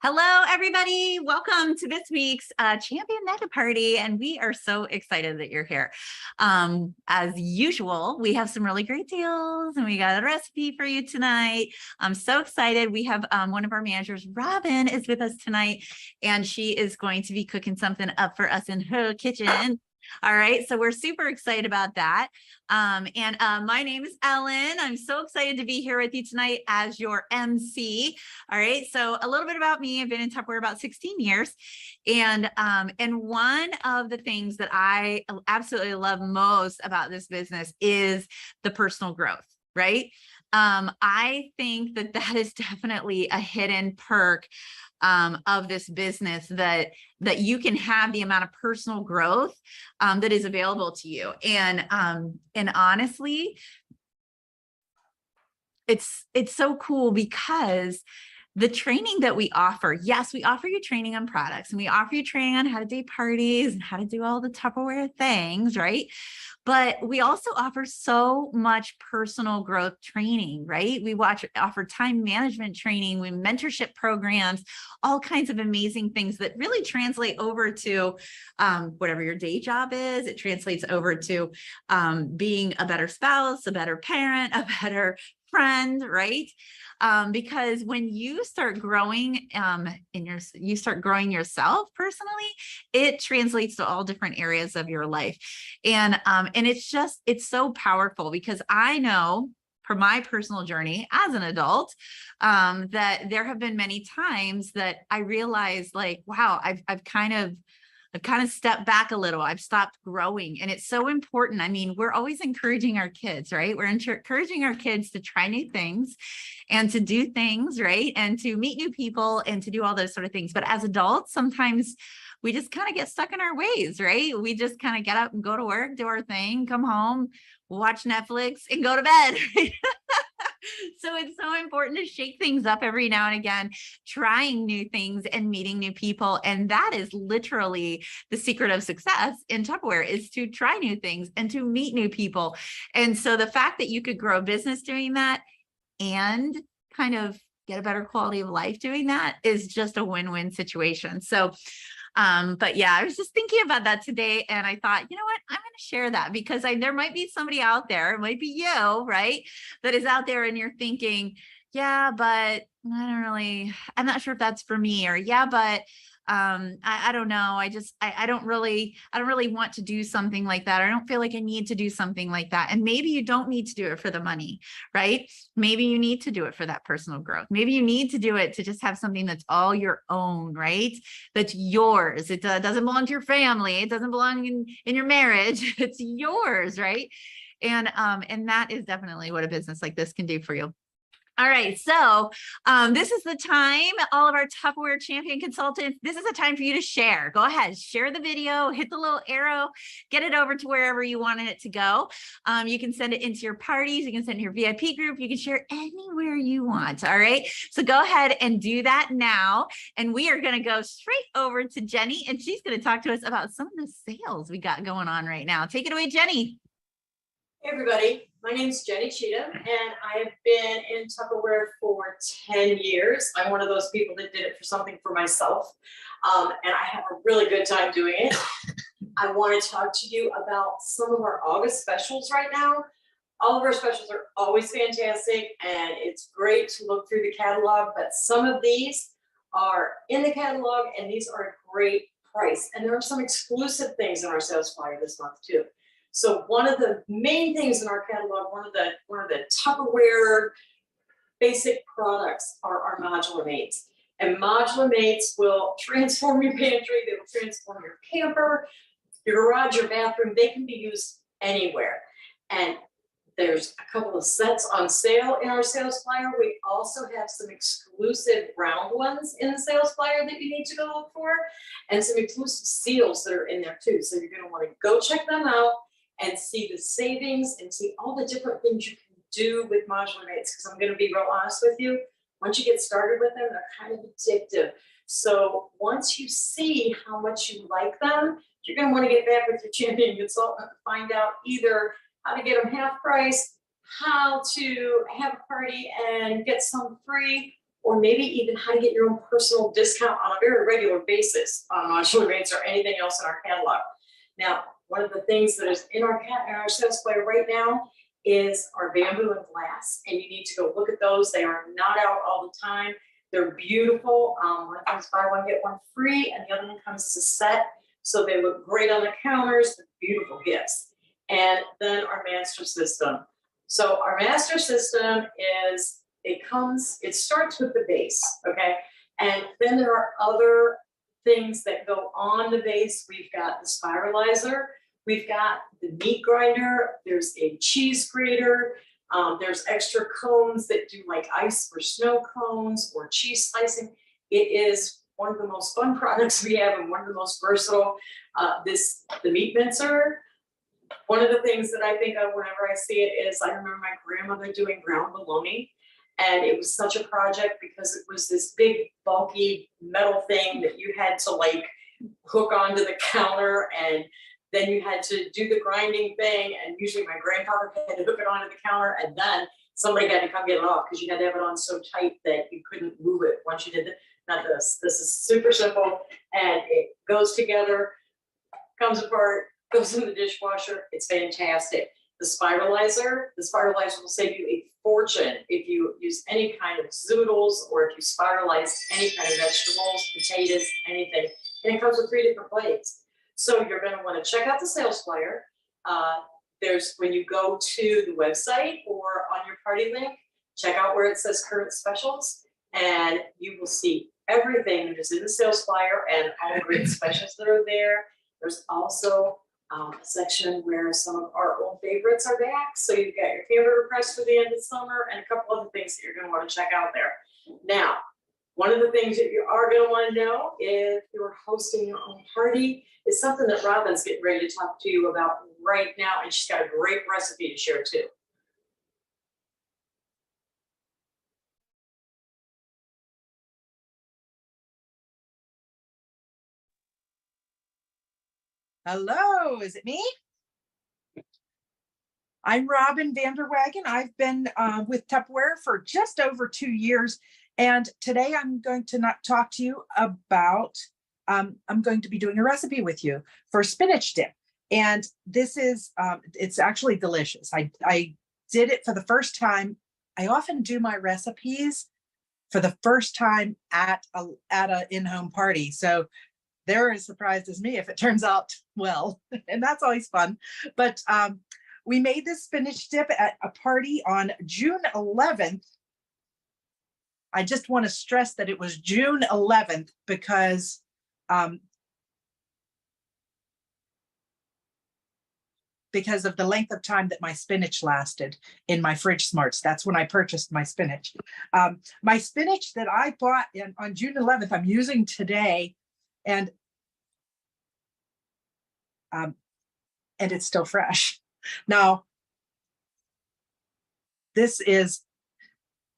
Hello, everybody. Welcome to this week's Champion Mega Party. And we are so excited that you're here. As usual, we have some really great deals and we got a recipe for you tonight. I'm so excited. We have one of our managers, Robin, is with us tonight, and she is going to be cooking something up for us in her kitchen. All right, so we're super excited about that. My name is Ellen. I'm so excited to be here with you tonight as your MC. All right, so a little bit about me. I've been in Tupperware about 16 years. And one of the things that I absolutely love most about this business is the personal growth, right? I think that that is definitely a hidden perk of this business, that you can have the amount of personal growth that is available to you. And honestly, it's so cool because the training that we offer, yes, we offer you training on products and we offer you training on how to do parties and how to do all the Tupperware things, right? But we also offer so much personal growth training, right? We offer time management training, we mentorship programs, all kinds of amazing things that really translate over to whatever your day job is. It translates over to being a better spouse, a better parent, a better friend, right? Because when you start growing you start growing yourself personally, it translates to all different areas of your life. And it's so powerful, because I know from my personal journey as an adult, that there have been many times that I realized, like, wow, I've kind of stepped back a little. I've stopped growing. And it's so important. I mean, we're always encouraging our kids, right? We're encouraging our kids to try new things and to do things, right? And to meet new people and to do all those sort of things. But as adults, sometimes we just kind of get stuck in our ways, right? We just kind of get up and go to work, do our thing, come home, watch Netflix and go to bed. Right? So it's so important to shake things up every now and again, trying new things and meeting new people. And that is literally the secret of success in Tupperware, is to try new things and to meet new people. And so the fact that you could grow a business doing that and kind of get a better quality of life doing that is just a win-win situation. So but yeah, I was just thinking about that today, and I thought, you know what, I'm going to share that, because there might be somebody out there, it might be you, right, that is out there and you're thinking, yeah, but I'm not sure if that's for me, or yeah, but I don't know. I don't really want to do something like that. I don't feel like I need to do something like that. And maybe you don't need to do it for the money, right? Maybe you need to do it for that personal growth. Maybe you need to do it to just have something that's all your own, right? That's yours. It doesn't belong to your family. It doesn't belong in your marriage. It's yours, right? And that is definitely what a business like this can do for you. All right, so this is the time, all of our Tupperware champion consultants, this is the time for you to share. Go ahead, share the video, hit the little arrow, get it over to wherever you wanted it to go. You can send it into your parties, you can send it to your VIP group, you can share anywhere you want, all right? So go ahead and do that now. And we are gonna go straight over to Jenny, and she's gonna talk to us about some of the sales we got going on right now. Take it away, Jenny. Hey everybody, my name is Jenny Cheatham, and I have been in Tupperware for 10 years. I'm one of those people that did it for something for myself, and I have a really good time doing it. I want to talk to you about some of our August specials right now. All of our specials are always fantastic, and it's great to look through the catalog, but some of these are in the catalog, and these are a great price. And there are some exclusive things in our sales flyer this month too. So one of the main things in our catalog, one of the Tupperware basic products are our modular mates. And modular mates will transform your pantry, they will transform your camper, your garage, your bathroom. They can be used anywhere. And there's a couple of sets on sale in our sales flyer. We also have some exclusive round ones in the sales flyer that you need to go look for, and some exclusive seals that are in there too. So you're going to want to go check them out and see the savings and see all the different things you can do with modular mates. Because I'm going to be real honest with you, once you get started with them, they're kind of addictive. So once you see how much you like them, you're going to want to get back with your champion consultant to find out either how to get them half price, how to have a party and get some free, or maybe even how to get your own personal discount on a very regular basis on modular rates or anything else in our catalog. Now, one of the things that is in our sales flyer right now is our bamboo and glass, and you need to go look at those. They are not out all the time. They're beautiful. One comes buy one, get one free, and the other one comes as a set. So they look great on the counters, they're beautiful gifts. And then our master system. So our master system is, it starts with the base, okay? And then there are other things that go on the base. We've got the spiralizer, we've got the meat grinder, there's a cheese grater, there's extra cones that do like ice or snow cones or cheese slicing. It is one of the most fun products we have and one of the most versatile. The meat mincer. One of the things that I think of whenever I see it is I remember my grandmother doing ground bologna, and it was such a project because it was this big bulky metal thing that you had to like hook onto the counter, and then you had to do the grinding thing, and usually my grandfather had to hook it onto the counter, and then somebody had to come get it off because you had to have it on so tight that you couldn't move it once you did it. Not this. This is super simple, and it goes together, comes apart, goes in the dishwasher. It's fantastic. The spiralizer will save you a fortune if you use any kind of zoodles or if you spiralize any kind of vegetables, potatoes, anything. And it comes with 3 different blades. So you're going to want to check out the sales flyer. There's, when you go to the website or on your party link, check out where it says current specials, and you will see everything that is in the sales flyer and all the great specials that are there. There's also a section where some of our old favorites are back. So you've got your favorite requests for the end of summer and a couple other things that you're going to want to check out there. Now, one of the things that you are going to want to know if you're hosting your own party is something that Robin's getting ready to talk to you about right now, and she's got a great recipe to share too. Hello, is it me? I'm Robin Vanderwagen. I've been with Tupperware for just over 2 years. And today I'm going to not talk to you about, I'm going to be doing a recipe with you for spinach dip. And this is, it's actually delicious. I did it for the first time. I often do my recipes for the first time at a in-home party. So they're as surprised as me if it turns out well, and that's always fun. But we made this spinach dip at a party on June 11th. I just want to stress that it was June 11th because of the length of time that my spinach lasted in my fridge smarts. That's when I purchased my spinach. My spinach that I bought on June 11th, I'm using today, and it's still fresh. Now, this is,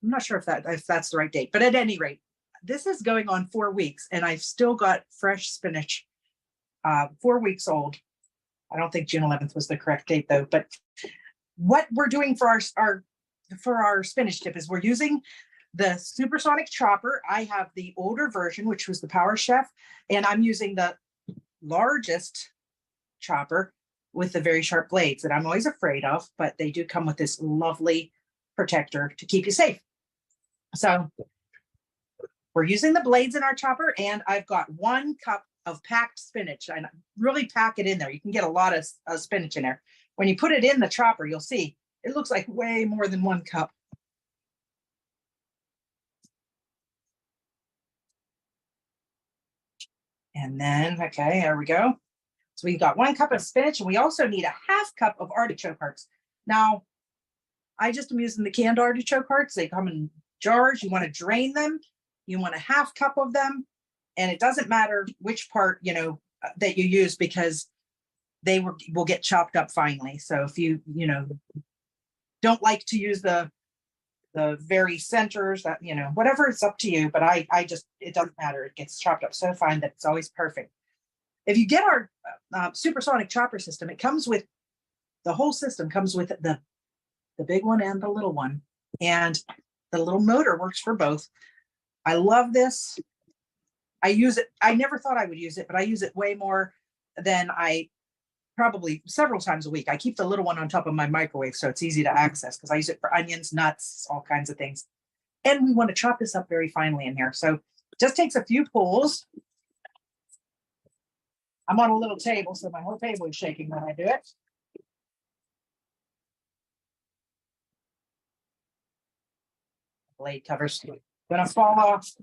I'm not sure if that's the right date, but at any rate, this is going on 4 weeks, and I've still got fresh spinach, 4 weeks old. I don't think June 11th was the correct date though. But what we're doing for our spinach dip is we're using the supersonic chopper. I have the older version, which was the Power Chef, and I'm using the largest chopper with the very sharp blades that I'm always afraid of, but they do come with this lovely protector to keep you safe. So we're using the blades in our chopper, and I've got 1 cup of packed spinach. I really pack it in there. You can get a lot of spinach in there. When you put it in the chopper, you'll see it looks like way more than 1 cup. And then, okay, there we go. So we've got 1 cup of spinach, and we also need a ½ cup of artichoke hearts. Now, I just am using the canned artichoke hearts. They come in jars. You want to drain them. You want a ½ cup of them. And it doesn't matter which part, that you use, because they will get chopped up finely. So if you don't like to use the very centers, that, whatever, it's up to you. But I just, it doesn't matter. It gets chopped up so fine that it's always perfect. If you get our supersonic chopper system, it comes with, the whole system comes with the big one and the little one. And the little motor works for both. I love this. I use it. I never thought I would use it, but I use it way more than I probably several times a week. I keep the little one on top of my microwave so it's easy to access because I use it for onions, nuts, all kinds of things. And we want to chop this up very finely in here. So just takes a few pulls. I'm on a little table, so my whole table is shaking when I do it. Blade covers gonna fall off.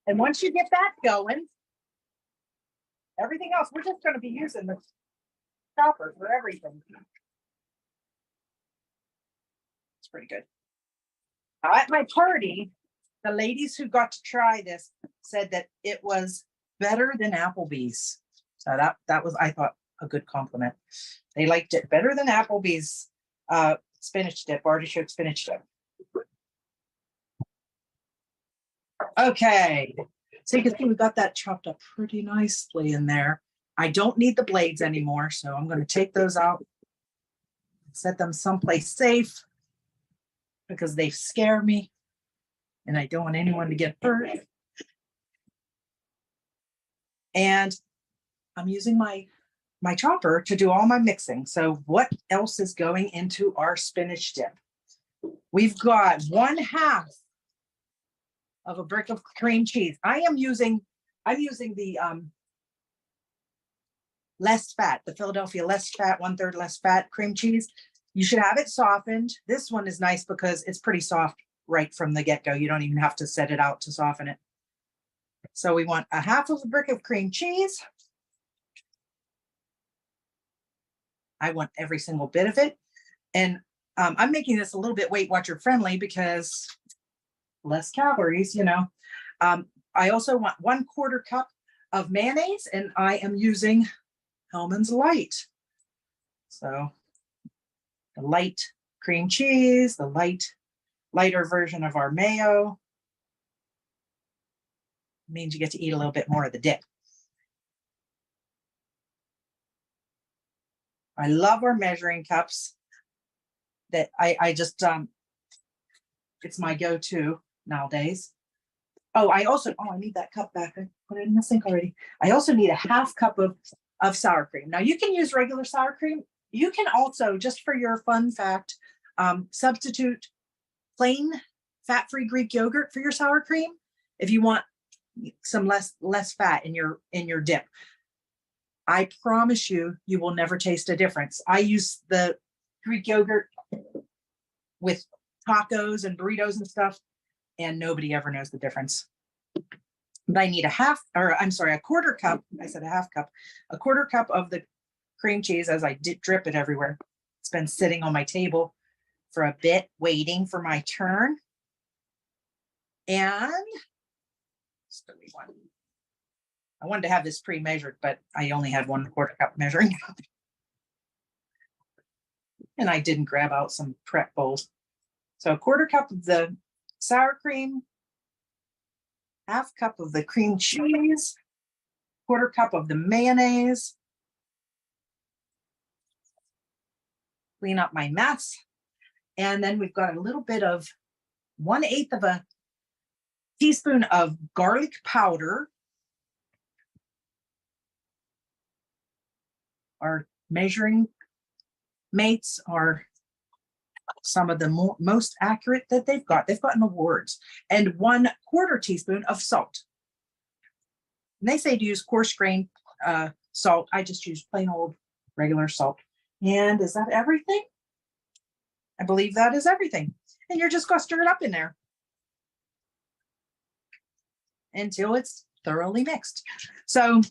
And once you get that going, everything else, we're just gonna be using the chopper for everything. It's pretty good. At my party, the ladies who got to try this said that it was better than Applebee's. So that was, I thought, a good compliment. They liked it better than Applebee's spinach dip, artichoke spinach dip. Okay, so you can see we got that chopped up pretty nicely in there. I don't need the blades anymore, so I'm going to take those out, set them someplace safe because they scare me and I don't want anyone to get hurt. And I'm using my chopper to do all my mixing. So what else is going into our spinach dip? We've got 1/2 of a brick of cream cheese. I'm using the less fat, the Philadelphia less fat, 1/3 less fat cream cheese. You should have it softened. This one is nice because it's pretty soft right from the get-go. You don't even have to set it out to soften it. So we want 1/2 of a brick of cream cheese. I want every single bit of it. And I'm making this a little bit Weight Watcher friendly because less calories, you know. I also want 1/4 cup of mayonnaise, and I am using Hellmann's Light. So the light cream cheese, the lighter version of our mayo. Means you get to eat a little bit more of the dip. I love our measuring cups that I just, it's my go-to nowadays. Oh, I need that cup back. I put it in the sink already. I also need 1/2 cup of sour cream. Now you can use regular sour cream. You can also, just for your fun fact, substitute plain fat-free Greek yogurt for your sour cream if you want some less fat in your dip. I promise you, you will never taste a difference. I use the Greek yogurt with tacos and burritos and stuff, and nobody ever knows the difference. But I need a 1/4 cup. I said 1/2 cup, 1/4 cup of the cream cheese as I drip it everywhere. It's been sitting on my table for a bit, waiting for my turn. And I wanted to have this pre-measured, but I only had 1/4 cup measuring cup. And I didn't grab out some prep bowls. So 1/4 cup of the sour cream, 1/2 cup of the cream cheese, 1/4 cup of the mayonnaise. Clean up my mess. And then we've got a little bit of 1/8 of a teaspoon of garlic powder. Our measuring mates are some of the most accurate that they've got. They've gotten awards. And 1/4 teaspoon of salt. And they say to use coarse grain salt. I just use plain old regular salt. And is that everything? I believe that is everything. And you're just going to stir it up in there until it's thoroughly mixed. So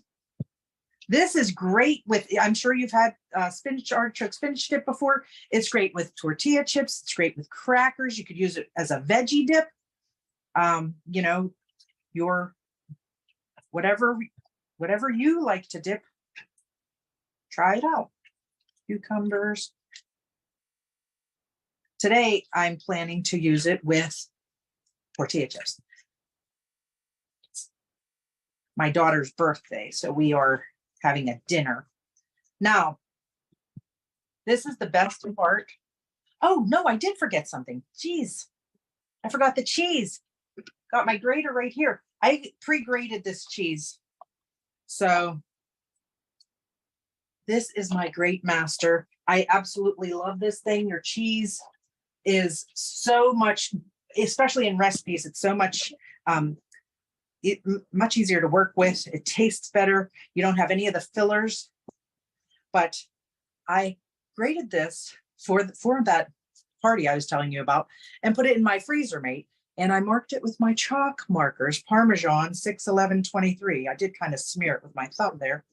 this is great with, I'm sure you've had artichoke spinach dip before. It's great with tortilla chips. It's great with crackers. You could use it as a veggie dip. You know, your whatever you like to dip, try it out. Cucumbers. Today, I'm planning to use it with tortilla chips. It's my daughter's birthday, so we are having a dinner. Now, this is the best part. Oh, no, I did forget something. Jeez. I forgot the cheese. Got my grater right here. I pre-grated this cheese. So this is my Great Master. I absolutely love this thing. Your cheese is so much, especially in recipes, it's so much much easier to work with. It tastes better. You don't have any of the fillers. But I grated this for that party I was telling you about and put it in my freezer, mate. And I marked it with my chalk markers, Parmesan 61123. I did kind of smear it with my thumb there.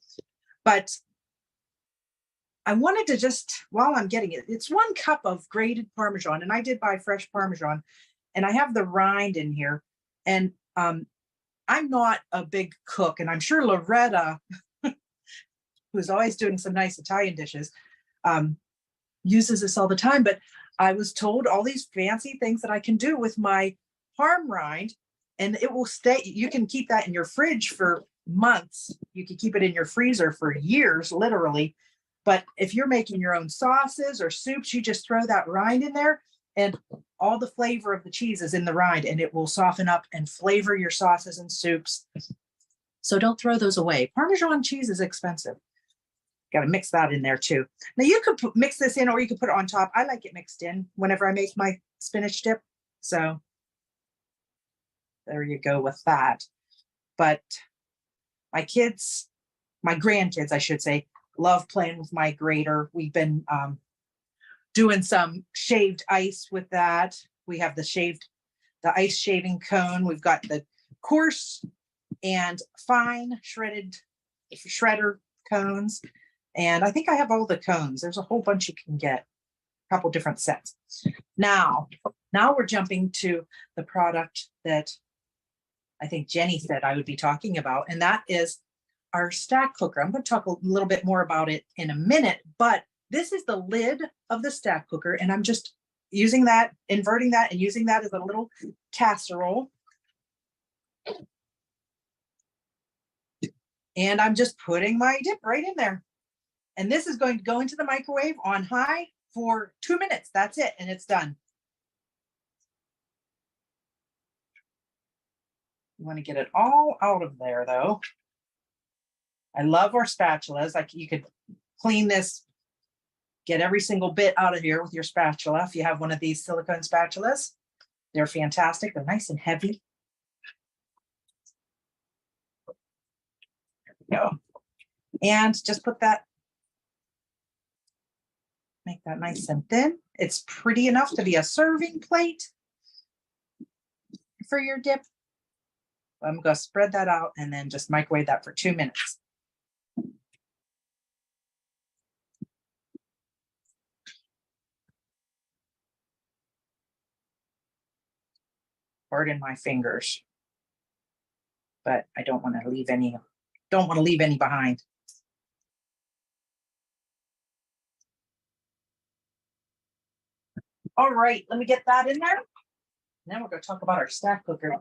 But I wanted to just, while I'm getting it, it's 1 cup of grated Parmesan, and I did buy fresh Parmesan, and I have the rind in here. And I'm not a big cook, and I'm sure Loretta, who's always doing some nice Italian dishes, uses this all the time. But I was told all these fancy things that I can do with my parm rind, and it will stay. You can keep that in your fridge for months. You can keep it in your freezer for years, literally. But if you're making your own sauces or soups, you just throw that rind in there, and all the flavor of the cheese is in the rind, and it will soften up and flavor your sauces and soups. So don't throw those away. Parmesan cheese is expensive. Got to mix that in there too. Now you could mix this in, or you could put it on top. I like it mixed in whenever I make my spinach dip. So there you go with that. But my kids, my grandkids, I should say, love playing with my grater. We've been doing some shaved ice with that. We have the ice shaving cone. We've got the coarse and fine shredder cones. And I think I have all the cones. There's a whole bunch you can get, a couple different sets. Now we're jumping to the product that I think Jenny said I would be talking about, and that is our stack cooker. I'm going to talk a little bit more about it in a minute, but this is the lid of the stack cooker, and I'm just using that, inverting that, and using that as a little casserole. And I'm just putting my dip right in there. And this is going to go into the microwave on high for 2 minutes. That's it, and it's done. You want to get it all out of there, though. I love our spatulas. Like, you could clean this, get every single bit out of here with your spatula. If you have one of these silicone spatulas, they're fantastic. They're nice and heavy. There we go. And just put that, make that nice and thin. It's pretty enough to be a serving plate for your dip. I'm going to spread that out and then just microwave that for 2 minutes. Pardon my fingers, but I don't want to leave any behind. All right, let me get that in there. Now we're going to talk about our stack cooker.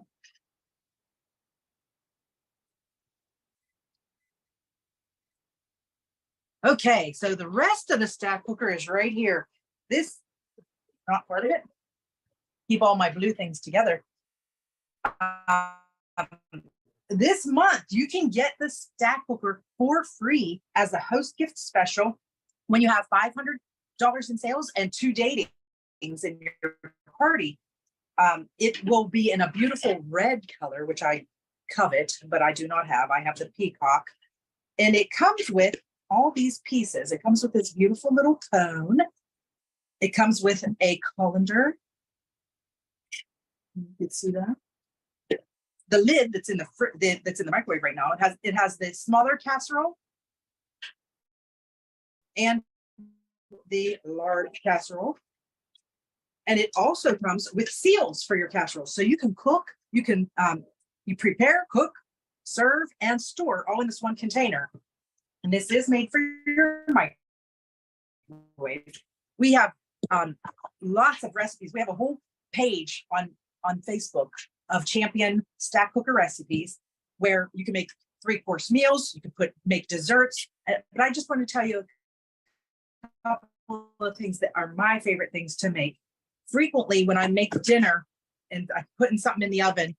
Okay, so the rest of the stack cooker is right here. This, not part of it. Keep all my blue things together. This month, you can get the stack cooker for free as a host gift special when you have $500 in sales and 2 datings in your party. It will be in a beautiful red color, which I covet, but I do not have. I have the peacock. And it comes with all these pieces. It comes with this beautiful little cone. It comes with a colander. You can see that. The lid that's in the microwave right now. It has the smaller casserole and the large casserole. And it also comes with seals for your casserole. So you can cook, you can you prepare, cook, serve, and store all in this one container. And this is made for your microwave. We have lots of recipes. We have a whole page on Facebook of Champion stack cooker recipes where you can make 3-course meals. You can make desserts. But I just want to tell you a couple of things that are my favorite things to make. Frequently, when I make dinner, and I'm putting something in the oven,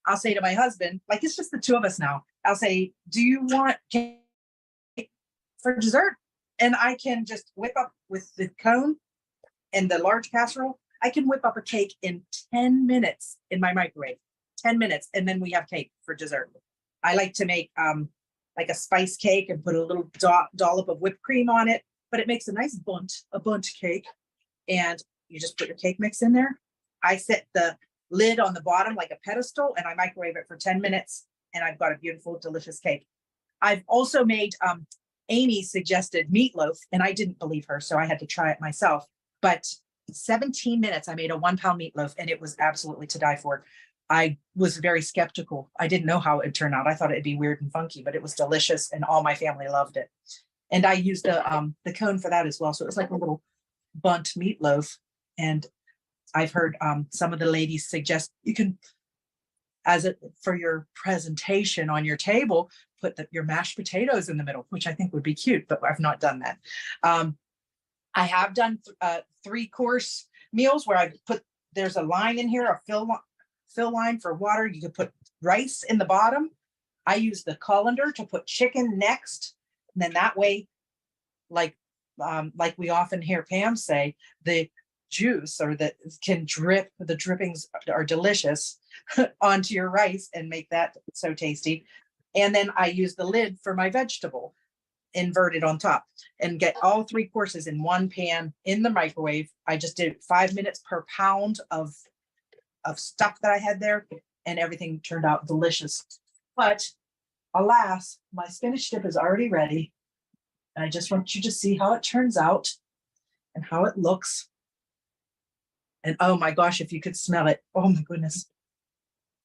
I'll say to my husband, like, it's just the two of us now. I'll say, do you want cake for dessert? And I can just whip up with the cone and the large casserole. I can whip up a cake in 10 minutes in my microwave, 10 minutes. And then we have cake for dessert. I like to make like a spice cake and put a little dollop of whipped cream on it, but it makes a nice bundt cake. And you just put your cake mix in there. I set the lid on the bottom like a pedestal and I microwave it for 10 minutes and I've got a beautiful, delicious cake. I've also made, Amy suggested meatloaf and I didn't believe her, so I had to try it myself. But 17 minutes, I made a 1 pound meatloaf and it was absolutely to die for. I was very skeptical. I didn't know how it'd turn out. I thought it'd be weird and funky, but it was delicious and all my family loved it. And I used the cone for that as well. So it was like a little bundt meatloaf. And I've heard some of the ladies suggest you can, for your presentation on your table, put your mashed potatoes in the middle, which I think would be cute, but I've not done that. I have done 3-course meals where there's a line in here, a fill line for water. You can put rice in the bottom. I use the colander to put chicken next. And then that way, like we often hear Pam say, the juice or the drippings are delicious onto your rice and make that so tasty. And then I use the lid for my vegetable inverted on top and get all 3 courses in one pan in the microwave. I just did 5 minutes per pound of stuff that I had there and everything turned out delicious. But alas, my spinach dip is already ready. And I just want you to see how it turns out and how it looks. And oh my gosh, if you could smell it. Oh my goodness.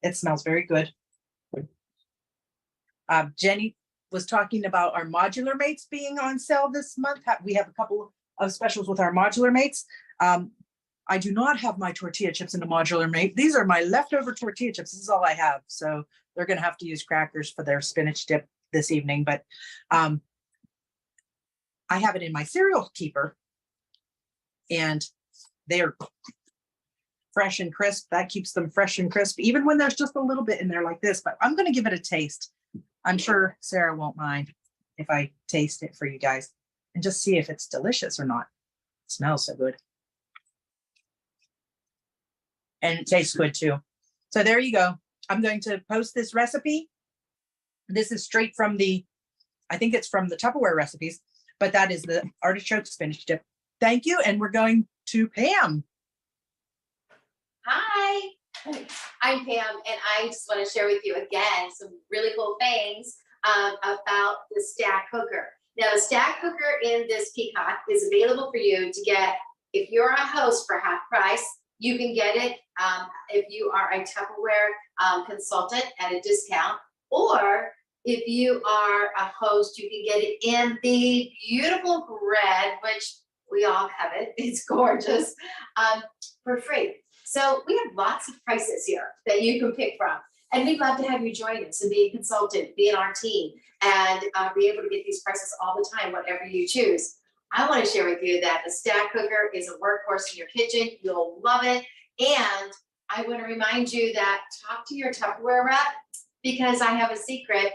It smells very good. Jenny was talking about our modular mates being on sale this month. We have a couple of specials with our modular mates. I do not have my tortilla chips in a modular mate. These are my leftover tortilla chips. This is all I have. So they're going to have to use crackers for their spinach dip this evening. But I have it in my cereal keeper. And they are fresh and crisp. That keeps them fresh and crisp, even when there's just a little bit in there like this. But I'm going to give it a taste. I'm sure Sarah won't mind if I taste it for you guys and just see if it's delicious or not. It smells so good. And it tastes good too. So there you go. I'm going to post this recipe. This is straight from I think it's from the Tupperware recipes, but that is the artichoke spinach dip. Thank you. And we're going to Pam. Hi, I'm Pam, and I just want to share with you again some really cool things about the Stack Cooker. Now, the Stack Cooker in this Peacock is available for you to get if you're a host for half price. You can get it if you are a Tupperware consultant at a discount, or if you are a host, you can get it in the beautiful red, which we all have it. It's gorgeous, for free. So we have lots of prices here that you can pick from. And we'd love to have you join us and be a consultant, be in our team, and be able to get these prices all the time, whatever you choose. I want to share with you that the Stack Cooker is a workhorse in your kitchen. You'll love it. And I want to remind you that talk to your Tupperware rep, because I have a secret.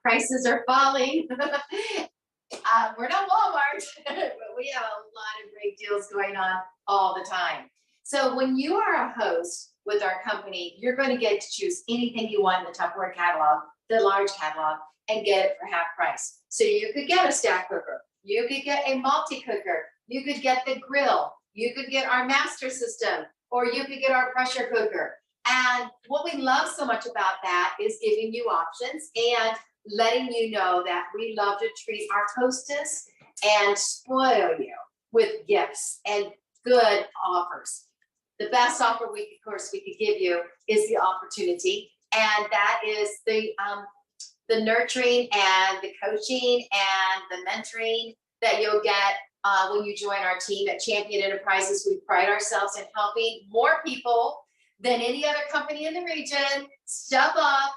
Prices are falling. We're not Walmart, but we have a lot of great deals going on all the time. So when you are a host with our company, you're going to get to choose anything you want in the Tupperware catalog, the large catalog, and get it for half price. So you could get a Stack Cooker, you could get a multi-cooker, you could get the grill, you could get our master system, or you could get our pressure cooker. And what we love so much about that is giving you options and letting you know that we love to treat our hostess and spoil you with gifts and good offers. The best offer we could give you is the opportunity, and that is the nurturing and the coaching and the mentoring that you'll get when you join our team at Champion Enterprises. We pride ourselves in helping more people than any other company in the region step up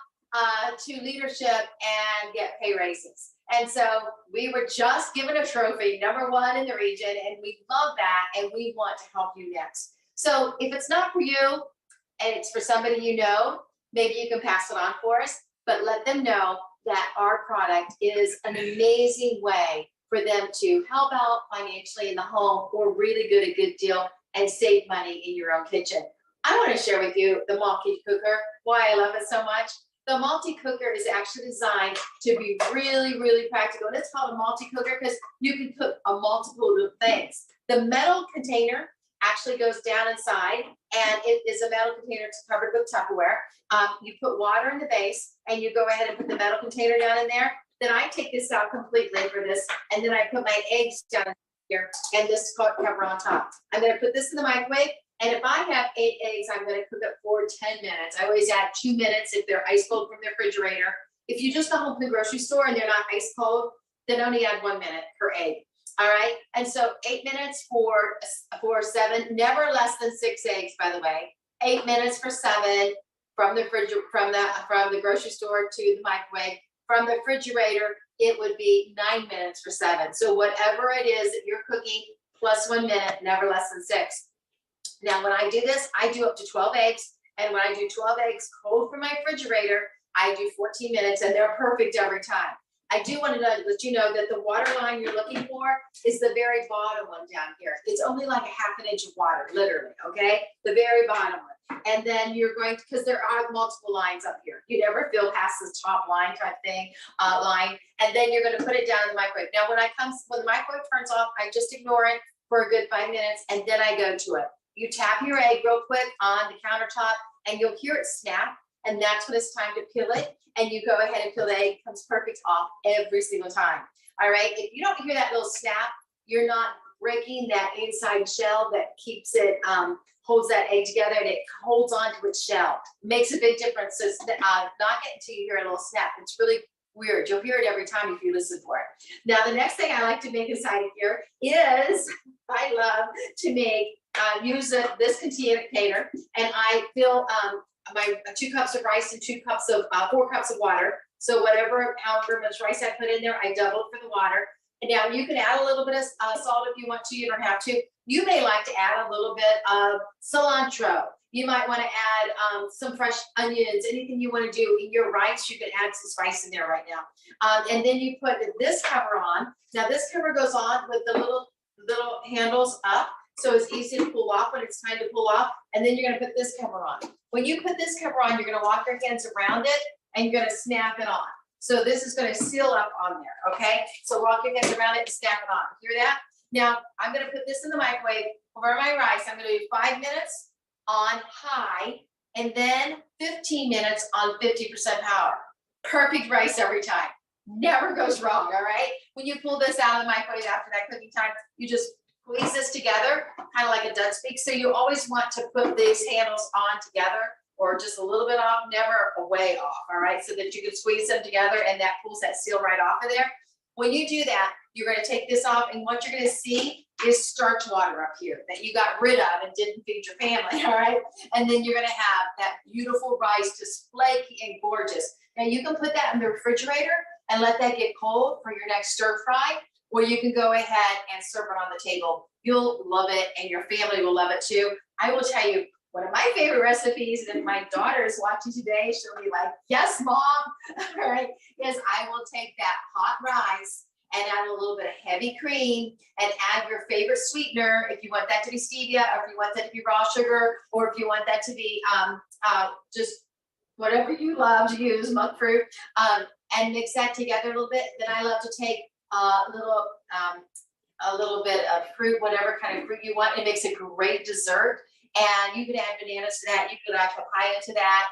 to leadership and get pay raises. And so we were just given a trophy, #1 in the region, and we love that, and we want to help you next. So if it's not for you and it's for somebody you know, maybe you can pass it on for us, but let them know that our product is an amazing way for them to help out financially in the home or really get a good deal and save money in your own kitchen. I want to share with you the multi-cooker, why I love it so much. The multi-cooker is actually designed to be really, really practical. And it's called a multi-cooker because you can cook a multiple of things. The metal container actually goes down inside, and it is a metal container. It's covered with Tupperware. You put water in the base and you go ahead and put the metal container down in there. Then I take this out completely for this, and then I put my eggs down here and this cover on top. I'm gonna put this in the microwave, and if I have 8 eggs, I'm gonna cook it for 10 minutes. I always add 2 minutes if they're ice cold from the refrigerator. If you just got home from the grocery store and they're not ice cold, then only add 1 minute per egg. All right, and so 8 minutes for 7, never less than 6 eggs, by the way. 8 minutes for 7 from the from the grocery store to the microwave. From the refrigerator, it would be 9 minutes for 7. So whatever it is that you're cooking, plus 1 minute, never less than 6. Now, when I do this, I do up to 12 eggs, and when I do 12 eggs cold from my refrigerator, I do 14 minutes, and they're perfect every time. I do want to let you know that the water line you're looking for is the very bottom one down here. It's only like a ½ inch of water, literally, okay? The very bottom one. And then you're going to, because there are multiple lines up here. You never feel past this top line type thing, line. And then you're going to put it down in the microwave. Now, when the microwave turns off, I just ignore it for a good 5 minutes, and then I go to it. You tap your egg real quick on the countertop, and you'll hear it snap. And that's when it's time to peel it. And you go ahead and peel the egg. It comes perfect off every single time. All right. If you don't hear that little snap, you're not breaking that inside shell that keeps it, holds that egg together, and it holds on to its shell. Makes a big difference. So it's not getting until you hear a little snap. It's really weird. You'll hear it every time if you listen for it. Now, the next thing I like to make inside of here is I love to make, use this container, and I fill my 2 cups of rice and 4 cups of water. So however much rice I put in there, I doubled for the water. And now you can add a little bit of salt if you want to. You don't have to. You may like to add a little bit of cilantro. You might want to add some fresh onions, anything you want to do in your rice. You can add some spice in there right now. And then you put this cover on. Now this cover goes on with the little handles up. So it's easy to pull off when it's time to pull off. And then you're going to put this cover on. When you put this cover on, you're going to walk your hands around it and you're going to snap it on. So this is going to seal up on there. Okay. So walk your hands around it and snap it on. Hear that? Now I'm going to put this in the microwave over my rice. I'm going to do 5 minutes on high and then 15 minutes on 50% power. Perfect rice every time. Never goes wrong. All right. When you pull this out of the microwave after that cooking time, you just squeeze this together, kind of like a Dutch speak. So you always want to put these handles on together or just a little bit off, never way off, all right? So that you can squeeze them together and that pulls that seal right off of there. When you do that, you're gonna take this off, and what you're gonna see is starch water up here that you got rid of and didn't feed your family, all right? And then you're gonna have that beautiful rice, just flaky and gorgeous. Now you can put that in the refrigerator and let that get cold for your next stir fry, or you can go ahead and serve it on the table. You'll love it, and your family will love it too. I will tell you, one of my favorite recipes, and if my daughter is watching today, she'll be like, yes, mom, all right, is I will take that hot rice and add a little bit of heavy cream and add your favorite sweetener, if you want that to be stevia, or if you want that to be raw sugar, or if you want that to be just whatever you love to use, monk fruit, and mix that together a little bit. Then I love to take a little bit of fruit, whatever kind of fruit you want. It makes a great dessert. And you can add bananas to that. You could add papaya to that.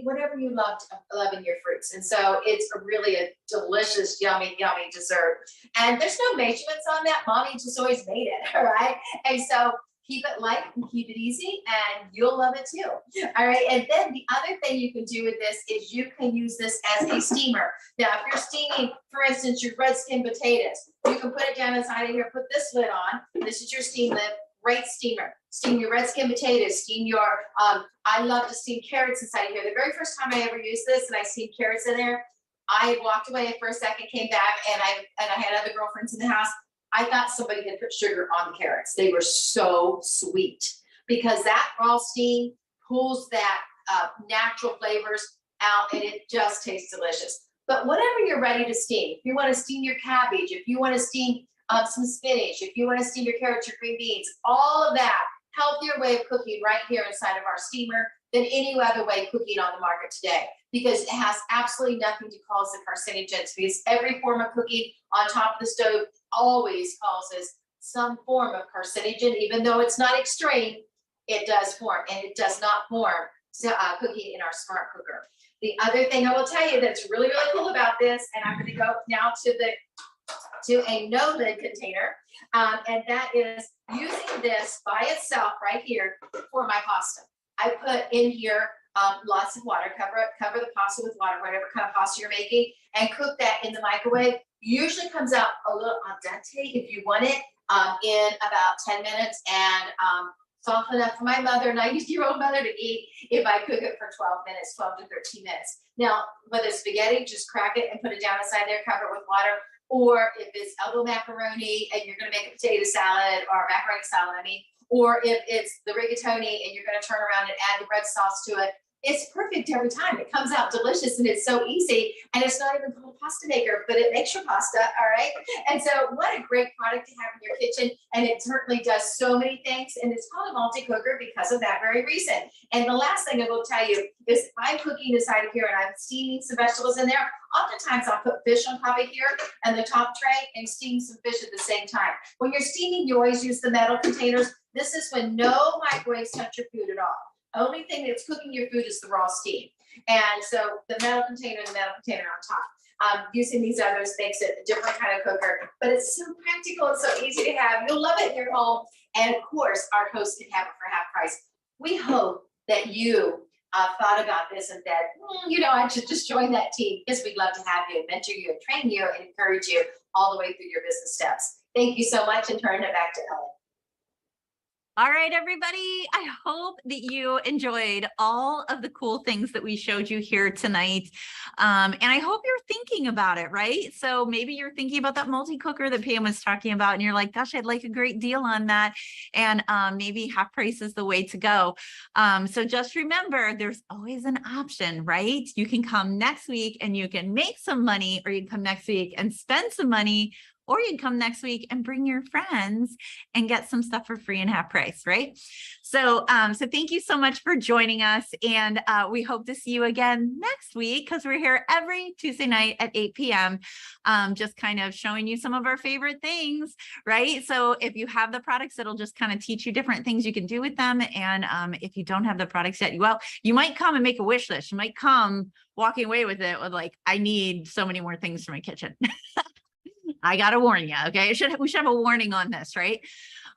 Whatever you love in your fruits. And so it's really a delicious, yummy, yummy dessert. And there's no measurements on that. Mommy just always made it, all right? And so keep it light and keep it easy, and you'll love it too. All right. And then the other thing you can do with this is you can use this as a steamer. Now, if you're steaming, for instance, your red skin potatoes, you can put it down inside of here, put this lid on. This is your steam lid. Great steamer. Steam your red skin potatoes, steam your, I love to steam carrots inside of here. The very first time I ever used this and I steamed carrots in there, I walked away for a second, came back, and I had other girlfriends in the house. I thought somebody had put sugar on the carrots. They were so sweet. because that raw steam pulls that natural flavors out and it just tastes delicious. But whatever you're ready to steam, if you want to steam your cabbage, if you want to steam some spinach, if you want to steam your carrots or green beans, all of that healthier way of cooking right here inside of our steamer than any other way cooking on the market today, because it has absolutely nothing to cause the carcinogens, because every form of cooking on top of the stove always causes some form of carcinogen, even though it's not extreme, it does form, and it does not form cooking in our smart cooker. The other thing I will tell you that's really, really cool about this, and I'm going to go now to a no lid container, and that is using this by itself right here for my pasta. I put in here lots of water, cover the pasta with water, whatever kind of pasta you're making, and cook that in the microwave. Usually comes out a little al dente if you want it in about 10 minutes, and soft enough for my mother, 90-year-old mother, to eat if I cook it for 12 minutes, 12 to 13 minutes. Now, whether it's spaghetti, just crack it and put it down inside there, cover it with water. Or if it's elbow macaroni and you're gonna make a potato salad or macaroni salad, or if it's the rigatoni and you're gonna turn around and add the red sauce to it, it's perfect every time. It comes out delicious and it's so easy, and it's not even called a pasta maker, but it makes your pasta, all right? And so what a great product to have in your kitchen, and it certainly does so many things, and it's called a multi-cooker because of that very reason. And the last thing I will tell you is if I'm cooking inside of here and I'm steaming some vegetables in there, oftentimes I'll put fish on top of here and the top tray and steam some fish at the same time. When you're steaming, you always use the metal containers. This is when no microwaves touch your food at all. Only thing that's cooking your food is the raw steam. And so the metal container on top. Using these others makes it a different kind of cooker, but it's so practical and so easy to have. You'll love it in your home. And of course, our hosts can have it for half price. We hope that you thought about this and that, I should just join that team, because we'd love to have you, mentor you, and train you, and encourage you all the way through your business steps. Thank you so much, and turn it back to Ellen. All right, everybody. I hope that you enjoyed all of the cool things that we showed you here tonight. And I hope you're thinking about it, right? So maybe you're thinking about that multi-cooker that Pam was talking about, and you're like, gosh, I'd like a great deal on that. And maybe half price is the way to go. So just remember, there's always an option, right? You can come next week and you can make some money, or you can come next week and spend some money, or you can come next week and bring your friends and get some stuff for free and half price, right? So, so thank you so much for joining us. And we hope to see you again next week, because we're here every Tuesday night at 8 p.m. Just kind of showing you some of our favorite things, right? So if you have the products, it'll just kind of teach you different things you can do with them. And if you don't have the products yet, well, you might come and make a wish list. You might come walking away with it with like, I need so many more things for my kitchen. I got to warn you. Okay. We should have a warning on this, right?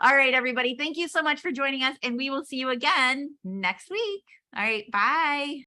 All right, everybody. Thank you so much for joining us, and we will see you again next week. All right. Bye.